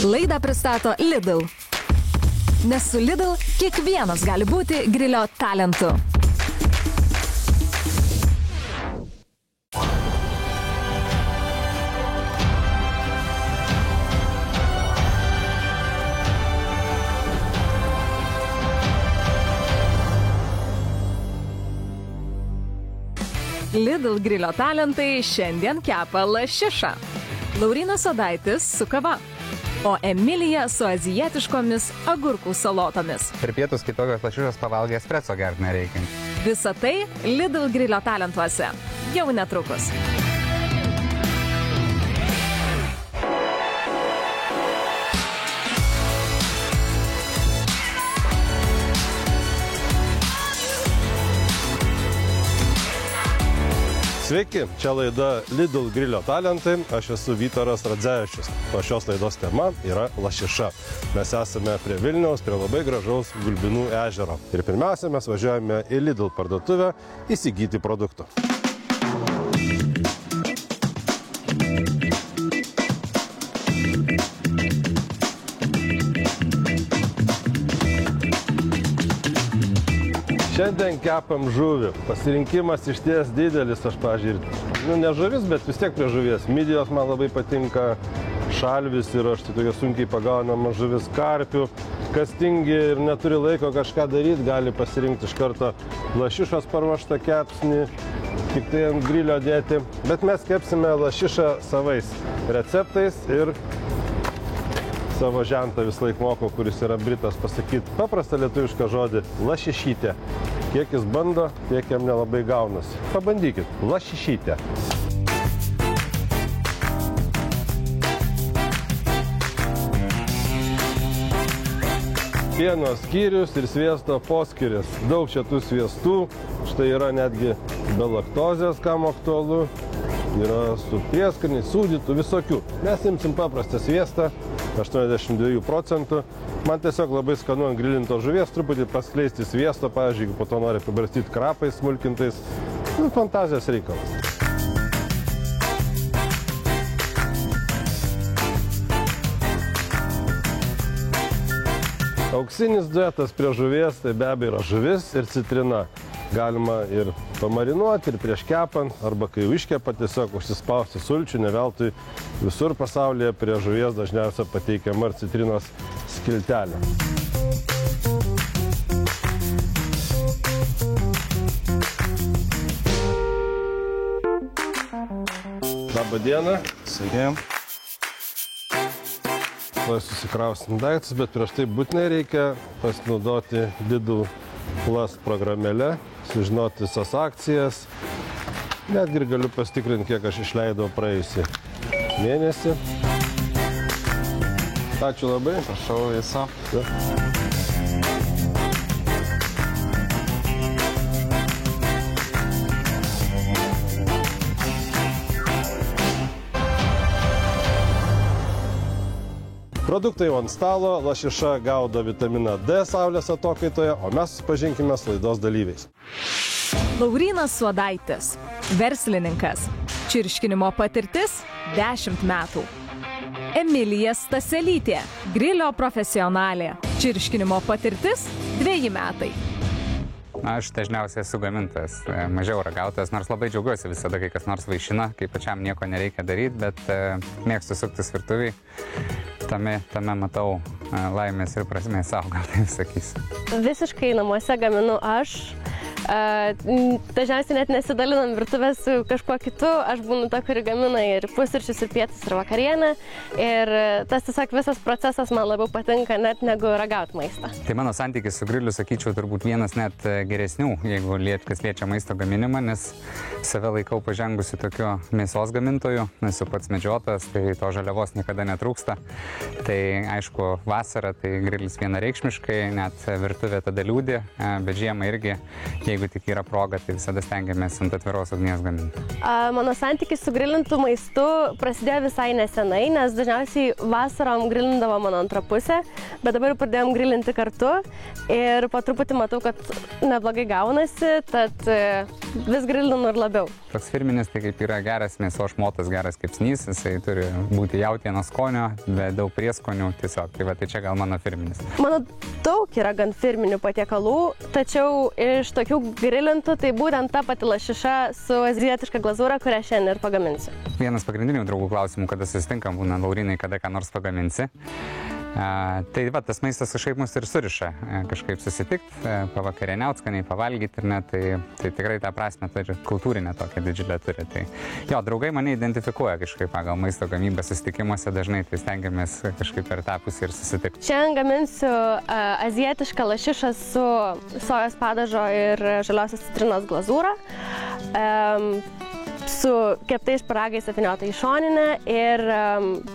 Laidą pristato Lidl. Nes su Lidl kiekvienas gali būti grilio talentu. Lidl grilio talentai šiandien kepa lašišą. Laurynas Sodaitis su kava, o Emilija su azijietiškomis agurkų salotomis. Per pietus kitokios lašišos pavalgę espresso gert nereikia. Visa tai Lidl grilio talentuose. Jau netrukus. Sveiki, čia laida Lidl grilio talentai, aš esu Vytaras Radzevičius, o šios laidos tema yra lašiša. Mes esame prie Vilniaus, prie labai gražaus Gulbinų ežero. Ir pirmiausia, mes važiuojame į Lidl parduotuvę įsigyti produktų. Šiandien kepam žuvį. Pasirinkimas išties didelis, aš pažiūrėjau. Ne žuvis, bet vis tiek prie žuvies. Midijos man labai patinka, šalvis ir aš tai tokia sunkiai pagaunama žuvis, karpių. Kas tingi ir neturi laiko kažką daryti, gali pasirinkti iš karto lašišos paruoštą kepsnį, tik tai ant grilio dėti. Bet mes kepsime lašišą savais receptais ir savo žentą visą laik mokau, kuris yra britas, pasakyti paprastą lietuvišką žodį lašišytė. Kiek jis bando, tiek jam nelabai gaunasi. Pabandykit. Lašišytė. Pieno skyrius ir sviesto poskyris. Daug čia tų sviestų. Štai yra netgi be laktozės, kam aktualu. Yra su prieskarniais, sūdytų, visokių. Mes imsim paprastą sviestą, 82%. Man tiesiog labai skanu ant grilinto žuvies, truputį paskleisti sviesto, pavyzdžiui, jeigu po to nori pabarstyti krapais smulkintais. Fantazijos reikalas. Auksinis duetas prie žuvies, tai be abejo yra žuvis ir citrina. Galima ir pamarinuoti, ir prieš kepant, arba kai jau iškepa, tiesiog užsispausti sulčių, ne veltui visur pasaulyje prie žuvies dažniausiai pateikiama ir citrinos skiltelė. Labą dieną. Sveiki. Tuoj susikrausim daiktus, bet prieš tai būtinai reikia pasinaudoti Lidl Plus programėlę, sužinoti visas akcijas. Netgi ir galiu pasitikrinti, kiek aš išleidau praėjusį mėnesį. Ačiū labai. Prašau viso. Produktai jau ant stalo, lašiša gaudo vitaminą D saulės atokaitoje, o mes susipažinkime su laidos dalyviais. Laurynas Sodaitis, verslininkas, čirškinimo patirtis 10 metų. Emilija Staselytė, grilio profesionalė, čirškinimo patirtis 2 metai. Aš dažniausiai esu gamintojas, mažiau ragautojas, nors labai džiaugiuosi visada, kai kas nors vaišina, kai pačiam nieko nereikia daryti, bet mėgstu suktis virtuviai. Tame matau laimės ir prasmės savo, gal taip sakysiu. Visiškai namuose gaminu aš. Dažniausiai net nesidalinam virtuvės su kažkuo kitu. Aš būnu ta, kuri gamina ir pusryčius, ir pietus, ir vakarienę. Ir tas tiesiog visas procesas man labiau patinka net negu ragauti maistą. Tai mano santykis su griliu, sakyčiau, turbūt vienas net geresnių, jeigu kas liečia maisto gaminimą, nes save laikau pažengusi tokiu mėsos gamintoju, esu pats medžiotojas, tai to žaliavos niekada netrūksta. Tai aišku, vasara, tai grilis vienareikšmiškai, net virtuvė tada liūdė, bet žiemą irgi, jeigu tik yra proga, tai visada stengiamės ant atviros ugnies gaminti. Mano santykis su grilintų maistu prasidėjo visai nesenai, nes dažniausiai vasarom grilindavo mano antra pusė, bet dabar pradėjom grilinti kartu ir po truputį matau, kad neblogai gaunasi, tad vis grilinu ir labiau. Toks firminis tai kaip yra geras mėsos šmotas, geras kepsnys, jisai turi būti jautienos skonio, bet daug prieskonių tiesiog. Tai va, tai čia gal mano firminis. Mano daug yra gan firminių patiekalų, tačiau iš tokių grilintų tai būtent ta pati lašiša su azijietiška glazūra, kurią šiandien ir pagaminsiu. Vienas pagrindinių draugų klausimų, kada susitinkam, būna Laurinai, kada ką nors pagaminsi. Tai va, tas maistas kažkaip mus ir suriša, kažkaip susitikti, pavakarieniaut, skaniai pavalgyti ir net, tai tikrai tą prasme turi, kultūrinę tokią didžiulę turi. Tai jo, draugai mane identifikuoja kažkaip pagal maisto gamybą susitikimuose dažnai, tai stengiamės kažkaip per tą pusę ir susitikti. Šiandien gaminsiu azijietišką lašišą su sojos padažo ir žaliosios citrinos glazūra. Su keptais šparagais apvyniota į šoninę ir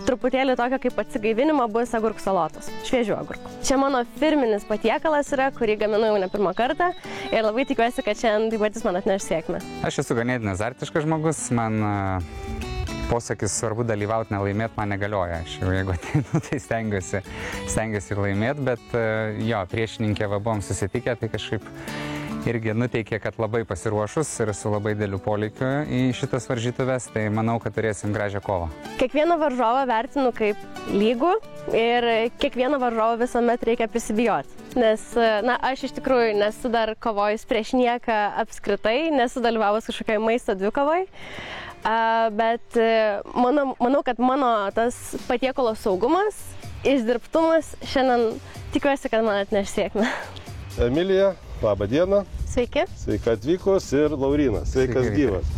truputėlį tokio kaip atsigaivinimo bus agurkų salotos, šviežių agurkų. Čia mano firminis patiekalas yra, kurį gaminu jau ne pirmą kartą ir labai tikiuosi, kad šiandien taip pat jis man atneš sėkmę. Aš esu ganėtinai azartiškas žmogus, man posakis svarbu dalyvauti, nelaimėti man negalioja. Aš jau jeigu ateinu, tai stengiuosi ir laimėti, bet jo, priešininkė buvom susitikę, tai kažkaip irgi nuteikė, kad labai pasiruošus ir su labai dėliu poleikiu į šitas varžytuves, tai manau, kad turėsim gražią kovą. Kiekvieną varžovą vertinu kaip lygų ir kiekvieną varžovą visuomet reikia prisibijoti. Nes, aš iš tikrųjų nesu dar kovojus prieš nieką apskritai, nesu dalyvavus kažkokiai maisto dvikovai, bet manau, kad mano tas patiekalo saugumas, išdirbtumas šiandien tikiuosi, kad man atneš sėkmę. Emilija, labą dieną. Sveiki. Sveika atvykus ir Laurinas. Sveikas gyvas.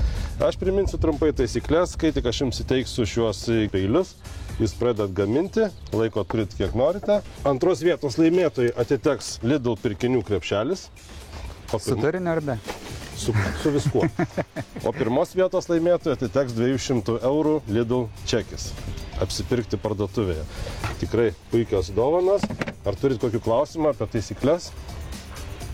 Aš priminsiu trumpai taisyklės, kai tik aš jums įteiksiu šiuos peilius, jūs pradedat gaminti, laiko turit kiek norite. Antros vietos laimėtojai atiteks Lidl pirkinių krepšelis. Su turiniu ar be? Su viskuo. O pirmos vietos laimėtojai atiteks 200 eurų Lidl čekis. Apsipirkti parduotuvėje. Tikrai puikios dovanos. Ar turit kokių klausimą apie taisyklės?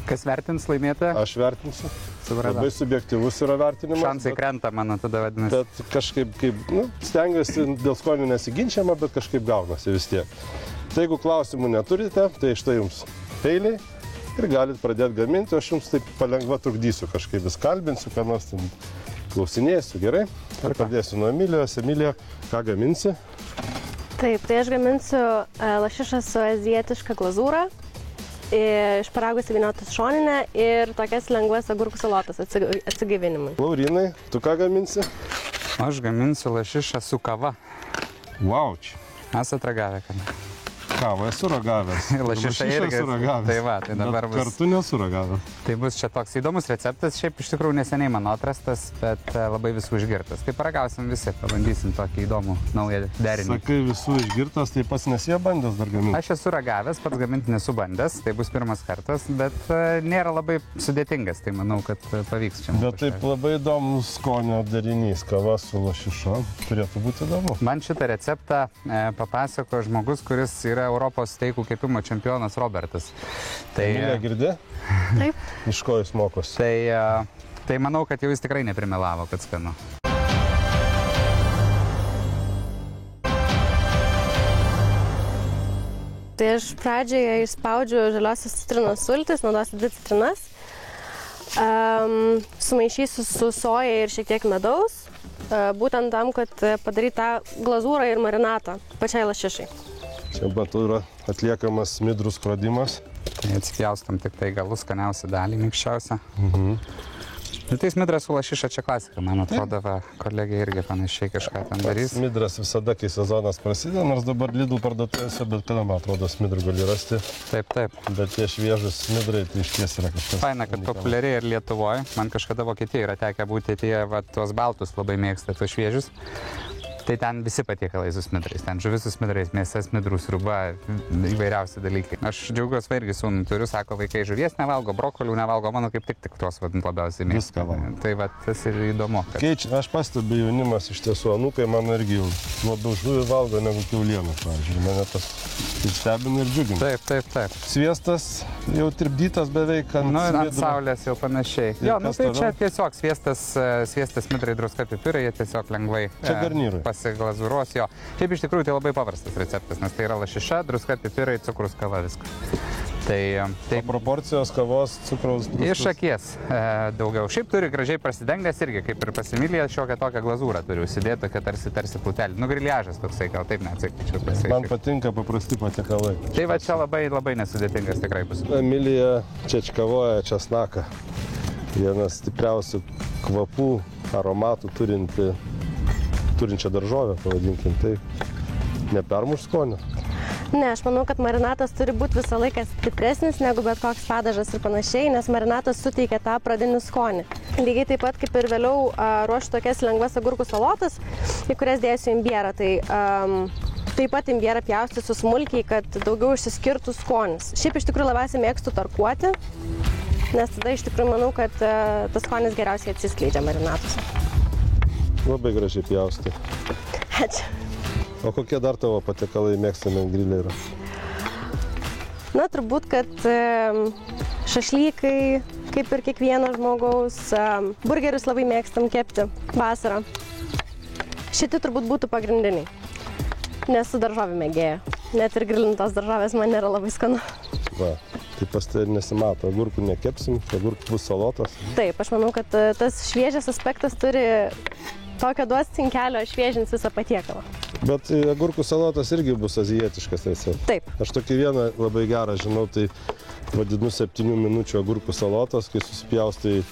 Kas vertins laimėtoją? Aš vertinsiu. Supratau. Labai subjektyvus yra vertinimas. Šansai krenta, mano tada vadinasi. Bet kažkaip, stengiuosi dėl skonio nesiginčiama, bet kažkaip gaunasi vis tiek. Tai jeigu klausimų neturite, tai štai jums peiliai ir galit pradėti gaminti, aš jums taip palengva trukdysiu, kažkaip vis kalbinsiu, ką nors klausinėsiu, gerai? Ir pradėsiu nuo Emilijos. Emilija, ką gaminsi? Taip, tai aš gaminsiu lašišą su azijietiška glazūra, šparagus įvyniotas šoninę ir tokias lengvas agurkų salotas atsigaivinimui. Laurinai, tu ką gaminsi? Aš gaminsiu lašišą su kava. Wow. Esat ragavę, kad? Kavą esu ragavęs. Lašišą irgi esu ragavęs. Tai va, tai dabar bus. Kartu nesu ragavęs. Tai bus čia toks įdomus receptas, šiaip iš tikrųjų neseniai mano atrastas, bet labai visų išgirtas. Tai paragausim visi, pabandysim tokį įdomų naują derinį. Sakai visų išgirtas, tai pats nesi bandęs dar gaminti? Aš esu ragavęs, pats gaminti nesu bandęs, tai bus pirmas kartas, bet nėra labai sudėtingas, tai manau, kad pavyks čia. Bet taip labai įdomus skonio derinys, kava su lašiša, turėtų būti įdomu. Man šitą receptą papasako žmogus, kuris yra Europos steikų kepimo čempionas Robertas. Emilija, girdi? Taip. Iš ko jis mokosi? Tai manau, kad jau jis tikrai neprimelavo, kad skanu. Tai aš pradžioje išspaudžiu žaliosios citrinos sultis, naudosiu 2 citrinas. Sumaišysiu su soja ir šiek tiek medaus, būtent tam, kad padaryti tą glazūrą ir marinatą pačiai lašišai. Čia matau yra atliekamas smidrų skrodimas. Tai atspjaustam tik tai galus skaniausią dalį, minkščiausią. Tai smidras su lašiša čia klasika, man atrodo, kolegė irgi panašiai kažką ten darys. Smidras visada, kai sezonas prasideda, nors dabar Lidl parduotuvėse, bet kada, man atrodo, smidrų gali rasti. Taip. Bet tie šviežus smidrai, tai iš ties yra kažkas. Faina, kad populiariai ir Lietuvoje. Man kažkada Vokietijoje yra tekę būti, tie tuos baltus labai mėgsta, tuos šviežius. Tai ten visi patiekalai su smidrais, ten žuvis su smidrais, mėsa, smidrų sriuba, įvairiausi dalykai. Aš džiaugiuosi, irgi sūnų turiu, sako, vaikai žuvies nevalgo, brokolių nevalgo, mano kaip tik tos labiausiai mėgsta. Tai va, tas ir įdomu. Kad... Keičia, aš pastebiu jaunimas iš tiesų, anūkai mano irgi labiau žuvį valgo negu kiaulieną, pavyzdžiui. Mane tas ir stebina ir džiugina. Taip. Sviestas jau tirpdytas beveik ant saulės jau panašiai. Jo, tai čia tiesiog sviestas smidrai, druska, pipirai, jie tiesiog lengvai pasiglazūruos jo. Šiaip iš tikrųjų tai labai paprastas receptas, nes tai yra lašiša, druska, pipirai, cukrus, kava, viskas. Tai proporcijos kavos, cukraus, druskos. Iš akies daugiau. Šiaip turi gražiai prasidengęs irgi, kaip ir pasimylė, šiokią tokią glazūrą turi užsidėti, tokia tarsi putelį. Griliažas toksai, gal taip neatsakyčiau. Man patinka paprasti patiekalai. Tai va čia labai nesudėtingas tikrai bus. Emilija čečkavoja česnaką. Vienas stipriausių kvapų, aromatų turinčią daržovę, pavadinkim, tai nepermuš skonio. Ne, aš manau, kad marinatas turi būti visą laiką stipresnis negu bet koks padažas ir panašiai, nes marinatas suteikia tą pradinį skonį. Lygiai taip pat kaip ir vėliau ruošiu tokias lengvas agurkų salotas, į kurias dėsiu imbierą. Tai taip pat imbierą pjaustysiu smulkiai, kad daugiau išsiskirtų skonis. Šiaip iš tikrųjų labiausiai mėgstu tarkuoti, nes tada iš tikrųjų manau, kad tas skonis geriausiai atsiskleidžia marinatuose. Labai gražiai pjaustai. Ačiū. O kokie dar tavo patiekalai mėgstami ant grilio yra? Na, turbūt, kad šašlykai, kaip ir kiekvieno žmogaus, burgerius labai mėgstam kepti vasarą. Šitie turbūt būtų pagrindiniai. Nesu daržovių mėgėja. Net ir grilintos daržovės man nėra labai skanu. Va, tai pas tai nesimato. Agurkų nekepsim, agurkų bus salotos. Taip, aš manau, kad tas šviežias aspektas turi tokio duos cinkelio, šviežins visą patiekalą. Bet agurkų salotas irgi bus azijietiškas receptas. Taip. Aš tokį vieną labai gerą žinau, tai vadinu 7 minučių agurkų salotas, kai susipjaustai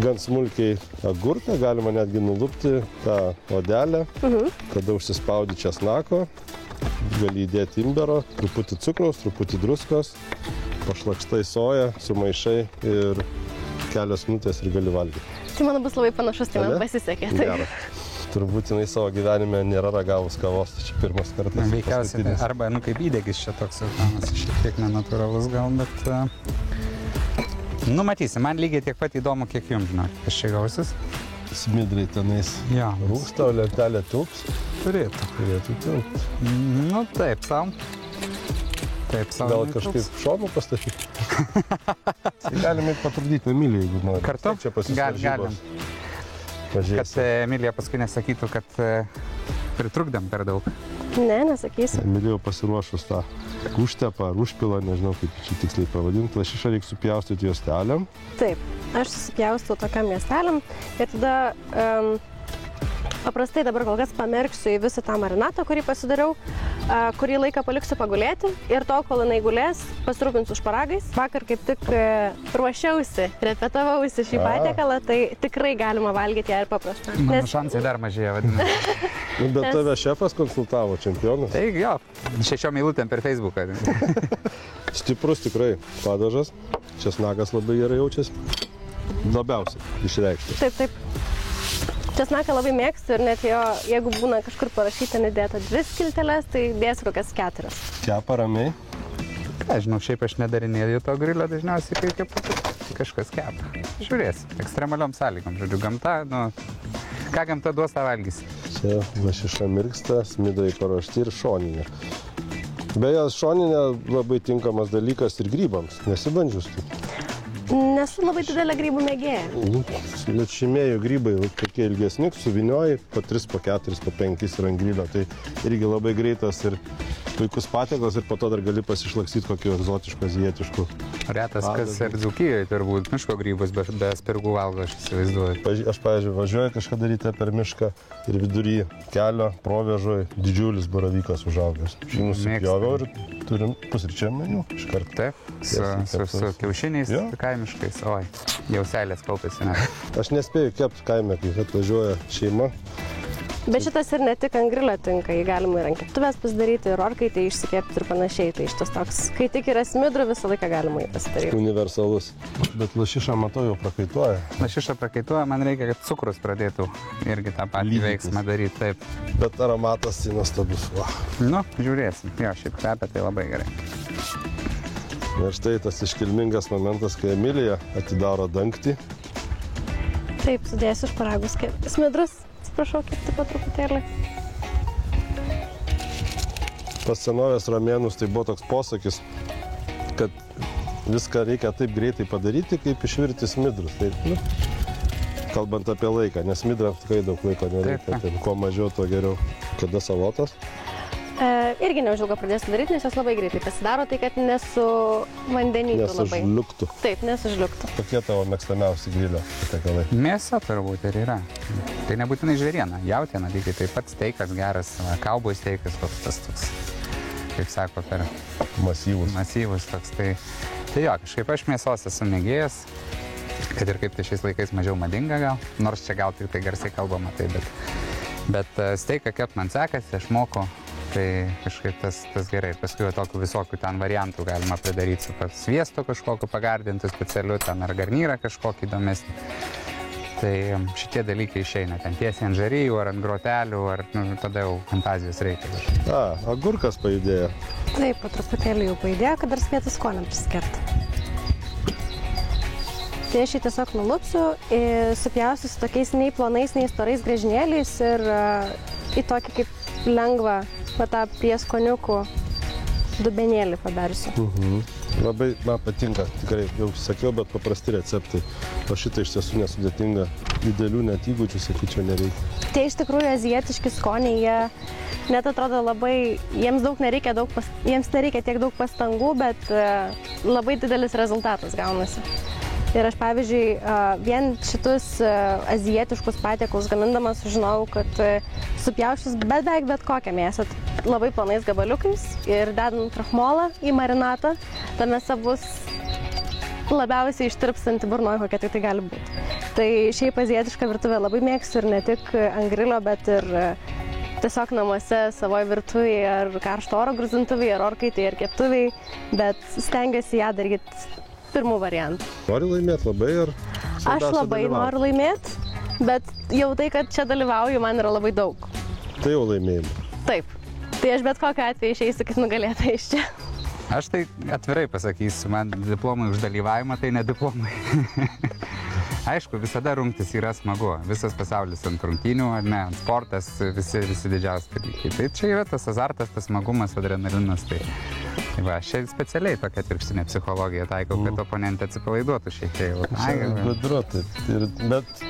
gan smulkiai agurką, galima netgi nulupti tą odelę, tada užsispaudi česnako, gali įdėti imbero, truputį cukraus, truputį druskos, pašlakstai soją, sumaišai ir kelios minutės ir gali valgyti. Tai man bus labai panašus, tai man pasisekė. Gerai. Turbūt jinai savo gyvenime nėra ragavus kavos, tai čia pirmas kartas. Veikiausiai, arba, kaip įdegis čia toks, šiek tiek nenatūralus gal, bet... Matysim, man lygiai tiek pat įdomu, kiek jums, žinot, kas čia gausis. Smidrai tenais rūksta, o lentelė tilps? Turėtų tilpti. Taip, sau. Gal kažkaip šonų pastatyti? Galime patrukdyti Emilijai, jeigu nori. Kartu? Galim. Kad Emilija paskui nesakytų, kad pritrukdėm per daug. Ne, nesakysiu. Emilija pasiruošus tą užtepą ar užpilą, nežinau kaip čia tiksliai pavadinti. Lašišą reikia supjaustyti juostelėm. Taip, aš susipjaustau tokiam juostelėm ir tada paprastai dabar kol kas pamerksiu į visą tą marinatą, kurį pasidariau, kurį laiką paliksiu pagulėti ir to, kol jinai gulės, pasirūpinsiu šparagais. Vakar kaip tik ruošiausi, repetavausi šį patiekalą, tai tikrai galima valgyti ją ir paprastą. Mano šansai dar mažėja, vadinasi. Bet tave šefas konsultavo, čempionas. Tai jo, 6 eilutėm per Facebooką. Stiprus tikrai padažas, česnakas labai gerai jaučiasi, labiausiai išreikštas. Taip. Česnaką labai mėgstu ir net jo, jeigu būna kažkur parašyta nedėta 2 skilteles, tai dėsiu kokias 4. Kepa ramiai? Žinau, šiaip aš nedarinėjau to grilio, dažniausiai kaip kažkas kepa. Žiūrės, ekstremaliom sąlygom, žodžiu, gamta, ką gamta duos, tą valgysi. Čia lašiša mirksta, smidrai paruošti ir šoninė. Beje, šoninė labai tinkamas dalykas ir grybams, nesibandžius tai. Nesu labai didelė grybų mėgėja. Šimėjų grybai, tokie ilgesni, suvinioji, po 3, po 4, po 5 ir ant grilio. Tai irgi labai greitas ir puikus patiekalas ir po to dar gali pasišlakstyti kokiu egzotišku, azijietišku. Retas, kas ir Dzūkijoje turbūt miško grybus be spirgų valgo, aš įsivaizduoju. Aš, pavyzdžiui, važiuoju kažkada ryte per mišką ir vidury kelio provėžoj didžiulis baravykas užaugęs. Nusipjoviau ir turim pusryčiam meniu iš karto. Taip, su kiaušiniais kaimiškais. Oi, jau seilės kaupiasi. Aš nespėju kepti kaime, kai atvažiuoja šeima. Bet šitas ir ne tik ant grilio tinka, jį galima ir ant keptuvės pasidaryti, ir orkaitę išsikepti ir panašiai. Tai šitas toks, kai tik yra smidrų, visą laiką galima jį pasidaryti. Universalus. Bet lašišą matau jau prakaituoja. Lašiša prakaituoja, man reikia, kad cukrus pradėtų irgi tą patį Lydytis. veiksmą daryti. Taip. Bet aromatas tai nuostabus. Nu, žiūrėsim. Jo, šiaip kvepia tai labai gerai. Ir štai tas iškilmingas momentas, kai Emilija atidaro dangtį. Taip, sudėsiu šparagus smidrus. Atsiprašau, kepti po truputėlį. Pas senovės romėnus tai buvo toks posakis, kad viską reikia taip greitai padaryti, kaip išvirti smidrus. Tai, kalbant apie laiką, nes smidrams tikrai daug laiko nereikia, tai kuo mažiau, tuo geriau. Kada salotos? Irgi neužilgo pradėsiu daryti, nes jos labai greitai pasidaro, tai kad nesuvandanytų labai. Nesužliuktų. Taip, nesužliuktų. Kokie tavo mėgstamiausi grilio patiekalai? Mėsa turbūt ir yra. Tai nebūtinai žvėriena, jautiena, lygiai taip pat steikas geras, kauboj steikas, tas toks, kaip sako, per masyvus toks. Tai jo, kažkaip aš mėsos esu mėgėjas, kad ir kaip tai šiais laikais mažiau madinga gal, nors čia gal tik tai garsiai kalbama, tai bet steiką kept man sekasi, aš moku. Tai kažkaip tas gerai. Paskui tokių visokių ten variantų galima pridaryti su sviesto kažkokiu pagardintų specialiu, ten ar garnyrą kažkokį įdomesnį. Tai šitie dalykai išeina ten tiesiai ant žarijų ar ant grotelių, ar tada jau fantazijos reikia. Agurkas pajudėjo. Taip, po truputėlį jau pajudėjo, kad dar spėtų skoniam prisikerti. Tai aš jį tiesiog nulupsiu, supjausiu su tokiais nei plonais, nei storais griežinėliais ir į tokį kaip lengvą tą prieskoniukų dubenėlį padarsiu. Labai man patinka, tikrai jau sakiau, bet paprasti receptai. O šitą iš tiesų nesudėtinga, didelių net įgūdžių, sakyčiau, nereikia. Tai iš tikrųjų azijietiški skoniai, jie net atrodo labai, jiems nereikia tiek daug pastangų, bet labai didelis rezultatas gaunasi. Ir aš, pavyzdžiui, vien šitus azijietiškus patiekalus gamindamas sužinojau, kad supjaušus beveik bet kokią mėsą labai plonais gabaliukais ir dedant krahmolą į marinatą, ta mėsa bus labiausiai ištirpstanti burnoj, kokia tai gali būti. Tai šiaip azijietišką virtuvę labai mėgstu ir ne tik ant grilio, bet ir tiesiog namuose, savoje virtuvėje, ar karšto oro gruzintuvėje, ar orkaitėje, ar keptuvėje, bet stengiuosi ją daryti pirmų variantų. Nori laimėti labai ar? Aš labai noriu laimėti, bet jau tai, kad čia dalyvauju, man yra labai daug. Tai jau laimėjimai. Taip. Tai aš bet kokiu atveju išeisiu kaip nugalėta iš čia. Aš tai atvirai pasakysiu, man diplomai už dalyvavimą tai ne diplomai. Aišku, visada rungtis yra smagu. Visas pasaulis ant rungtynių, ar ne, ant sportas, visi didžiausi dalykai. Tai čia yra tas azartas, tas smagumas, adrenalinas. Tai va, aš specialiai tokią atvirkštinę psichologiją taikau, kad oponentė atsipalaiduotų šiek tiek. Gudru, bet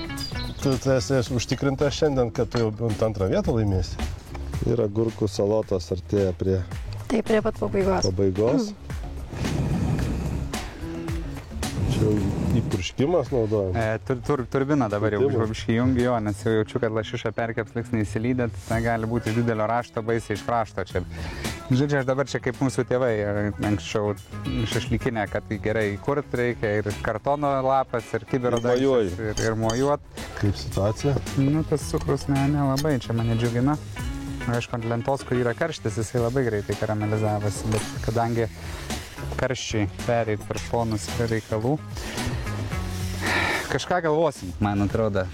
tu esi užtikrintas šiandien, kad tu jau ant antrą vietą laimėsi. Ir agurkų salotos artėja prie... Taip, prie pat pabaigos. Čia jau įpurškimas naudojam. Turbiną dabar jau išjungiu jo, nes jau jaučiu, kad lašiša perkeps liks neįsilydė, tai gali būti iš didelio rašto, baisiai iš krašto čia. Žodžiu, aš dabar čia kaip mūsų tėvai anksčiau šašlykinę, kad gerai įkurt reikia ir kartono lapas, ir kibiro daiktas, ir mojuot. Kaip situacija? Nu, tas cukrus nelabai čia mane džiugina. Aišku, ant lentos, kur yra karštis, jisai labai greitai karamelizavosi, bet kadangi karščiai pereit per šonus reikalų, kažką galvosim, man atrodo,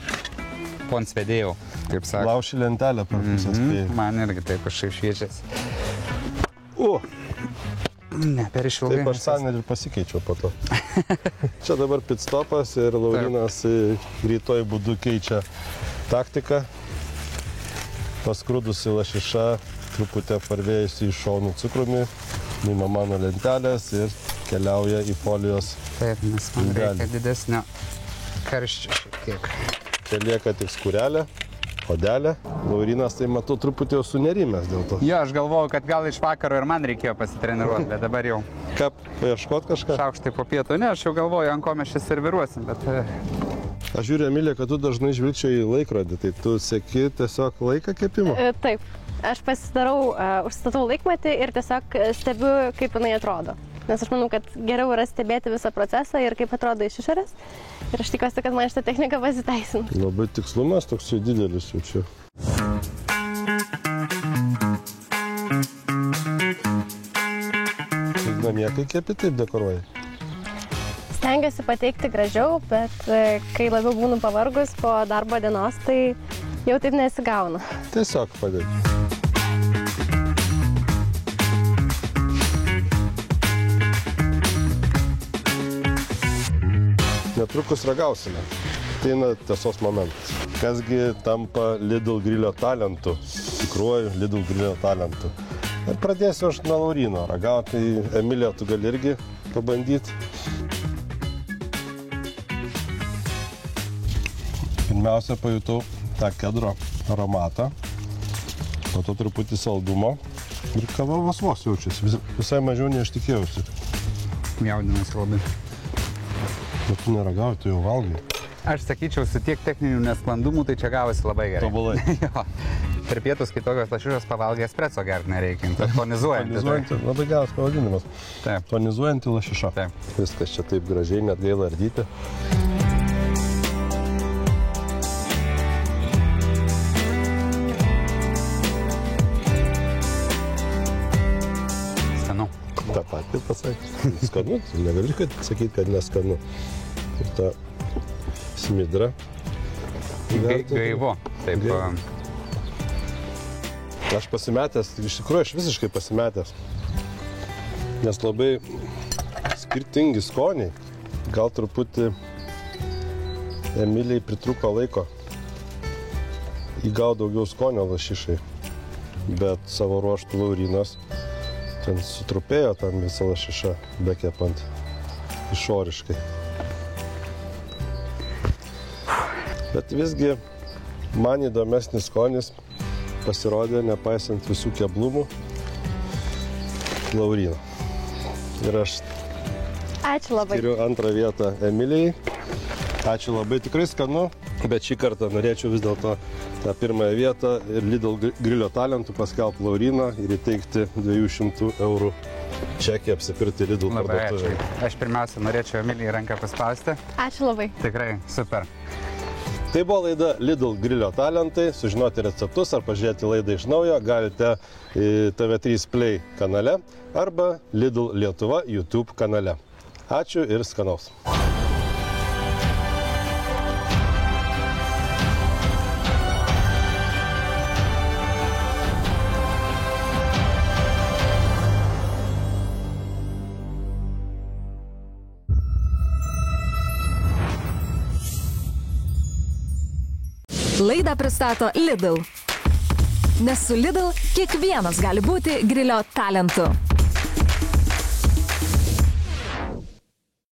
pon svedėjau, kaip sako. Lauši lentelę per pusę spėjai. Man irgi taip kažkaip šviečiasi. Ne, per išilgai. Taip aš sanerį pasikeičiau po to. Čia dabar pitstopas ir Laurinas greituoju būdu keičia taktiką. Paskrudusi lašiša, truputį apvarvėjusi iš šonų cukrumi, nuima mano lentelės ir keliauja į folijos. Taip, nes man reikia didesnio karščio šiek tiek. Čia lieka tik skurelė, odelė. Laurinas tai matau truputį jau sunerimęs dėl to. Jo, aš galvojau, kad gal iš vakaro ir man reikėjo pasitreniruoti, bet dabar jau. Ką, paieškot kažką? Šaukštai po pietų, ne, aš jau galvoju, ant ko mes čia serviruosim, bet... Aš žiūriu, Emilija, kad tu dažnai žvilgčioji į laikrodį, tai tu seki tiesiog laiką kepimo? Taip, aš užstatau laikmatį ir tiesiog stebiu, kaip jinai atrodo. Nes aš manau, kad geriau yra stebėti visą procesą ir kaip atrodo iš išorės. Ir aš tikiuosi, kad man šitą techniką pasiteisina. Labai tikslumas toks didelis jau čia. namie, kai kepi, taip dekoruoji? Stengiuosi pateikti gražiau, bet kai labiau būnu pavargus po darbo dienos, tai jau taip nesigauna. Tiesiog padėti. Netrukus ragausime. Ateina tiesos momentas. Kasgi tampa Lidl grilio talentu, tikruoju Lidl grilio talentu. Ir pradėsiu aš nuo Lauryno ragauti. Emilija, tu gali irgi pabandyti. Pirmiausia, pajutau tą kedro aromatą, po to truputį saldumo ir kava vos jaučiasi. Visai mažiau nei aš tikėjausi. Jaudinasi labai. Bet tu neragauji, tu jau valgai. Aš sakyčiau, su tiek techninių nesklandumų, tai čia gavosi labai gerai. Tobulai. Jo. Per pietus, kai tokios lašišos pavalgė espresso gerti nereikia. Tonizuojanti. Tonizuojanti, labai geras pavadinimas. Taip. Tonizuojanti lašiša. Taip. Viskas čia taip gražiai, net gaila ardyti. Skanu. Ta pati pasakė. Skanu, negali sakyti, kad neskanu. Ir ta smidra. Gaivu. Taip. Aš pasimetęs, iš tikrųjų aš visiškai pasimetęs. Nes labai skirtingi skoniai. Gal truputį Emilijai pritrūko laiko įgauti daugiau skonio lašišai. Bet savo ruoštų Laurynas ten sutrupėjo tam visą lašišą bekepant išoriškai. Bet visgi man įdomesnis skonis pasirodė, nepaisant visų keblumų, Lauryno. Ir aš Ačiū labai. skiriu antrą vietą Emilijai. Ačiū labai, tikrai skanu, bet šį kartą norėčiau vis dėlto tą pirmąją vietą ir Lidl grilio talentų paskelbti Lauryną ir įteikti 200 eurų čekį apsipirkti Lidl parduotuvėje. Aš pirmiausia norėčiau Emilijai ranką paspausti. Ačiū labai. Tikrai super. Tai buvo laida Lidl grilio talentai. Sužinoti receptus ar pažiūrėti laidą iš naujo galite TV3 Play kanale arba Lidl Lietuva YouTube kanale. Ačiū ir skanaus. Laidą pristato Lidl. Nes su Lidl kiekvienas gali būti grilio talentu.